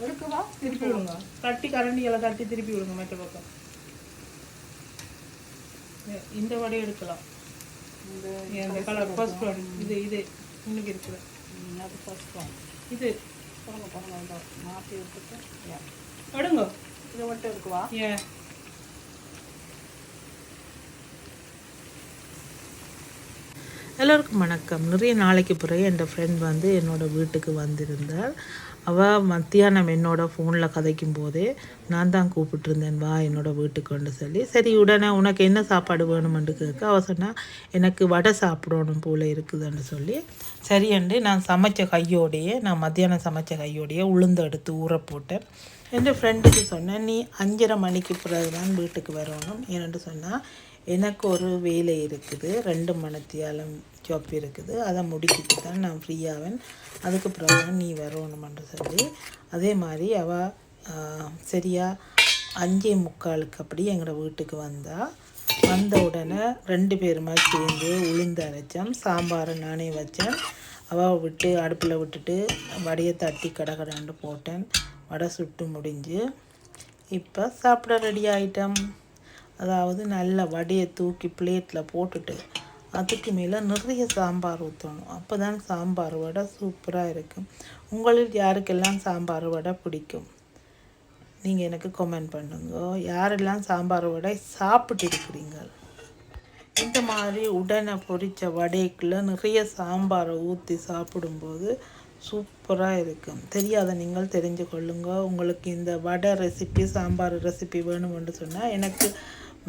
எடுக்கவா? திருப்பி விடுங்க. தட்டி கரண்டிகளை தட்டி திருப்பி விடுங்க மற்ற பக்கம். இந்த வடை எடுக்கலாம். இந்த கலர் ஃபர்ஸ்ட் ஒன் இது இன்னைக்கு இருக்குது. அது ஃபர்ஸ்ட் ஒன். இது பாருங்க மாற்றி எடுத்துட்டு எடுங்க. இதை மட்டும் இருக்குவா? ஏன் எல்லோருக்கும் வணக்கம். நிறைய நாளைக்கு பிறகு என் ஃப்ரெண்ட் வந்து என்னோடய வீட்டுக்கு வந்திருந்தார். அவள் மத்தியானம் என்னோட ஃபோனில் கதைக்கும் போதே நான் தான் கூப்பிட்டுருந்தேன் வா என்னோடய வீட்டுக்குன்னு சொல்லி. சரி உடனே உனக்கு என்ன சாப்பாடு வேணுமென்று கேட்க அவள் சொன்னால் எனக்கு வடை சாப்பிடணும் போல் இருக்குதுன்னு சொல்லி சரியண்டு நான் மத்தியானம் சமைச்ச கையோடையே உளுந்து எடுத்து ஊற போட்டேன். என் ஃப்ரெண்டுக்கு சொன்னேன் நீ 5:30 மணிக்கு பிறகு தான் வீட்டுக்கு வரணும். ஏன்னு சொன்னால் எனக்கு ஒரு வேலை இருக்குது, 2 மணித்தியாலம் ஜாப் இருக்குது, அதை முடிக்கிட்டு தான் நான் ஃப்ரீயாவேன், அதுக்கு பிறகு தான் நீ வரணுமென்று சொல்லி. அதே மாதிரி அவள் சரியாக 5:45 அப்படி எங்களோட வீட்டுக்கு வந்த உடனே 2 பேருமா சேர்ந்து உளுந்து அரைச்சோம். சாம்பார் நானே வச்சேன். அவள் அடுப்பில் விட்டுட்டு வடையை தட்டி கடகடாண்டு போட்டேன். வடை சுட்டு முடிஞ்சு இப்போ சாப்பிட ரெடி ஆகிட்டோம். அதாவது நல்ல வடையை தூக்கி பிளேட்டில் போட்டுட்டு அதுக்கு மேலே நிறைய சாம்பார் ஊற்றணும். அப்போ தான் சாம்பார் வடை சூப்பராக இருக்கும். உங்களில் யாருக்கெல்லாம் சாம்பார் வடை பிடிக்கும் நீங்கள் எனக்கு கமெண்ட் பண்ணுங்க. யாரெல்லாம் சாம்பார் வடை சாப்பிட்டு இருக்கிறீங்க? இந்த மாதிரி உடனே பொரித்த வடைக்குள்ளே நிறைய சாம்பாரை ஊற்றி சாப்பிடும்போது சூப்பராக இருக்கும். தெரியாத நீங்கள் தெரிஞ்சு கொள்ளுங்க. உங்களுக்கு இந்த வடை ரெசிபி சாம்பார் ரெசிபி வேணுமென்று சொன்னால் எனக்கு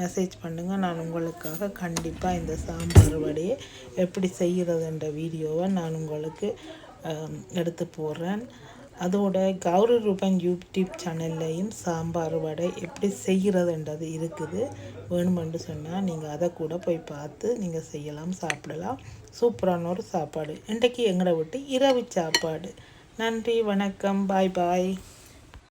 மெசேஜ் பண்ணுங்கள். நான் உங்களுக்காக கண்டிப்பாக இந்த சாம்பார் வடையை எப்படி செய்கிறதுன்ற வீடியோவை நான் உங்களுக்கு எடுத்து போடுறேன். அதோட கௌரி ரூபன் யூடியூப் சேனல்லையும் சாம்பார் வடை எப்படி செய்கிறதுன்றது இருக்குது. வேணுமென்று சொன்னால் நீங்கள் அதை கூட போய் பார்த்து நீங்கள் செய்யலாம், சாப்பிடலாம். சூப்பரான ஒரு சாப்பாடு. இன்றைக்கு எங்களை விட்டு இரவு சாப்பாடு. நன்றி, வணக்கம், பாய் பாய்.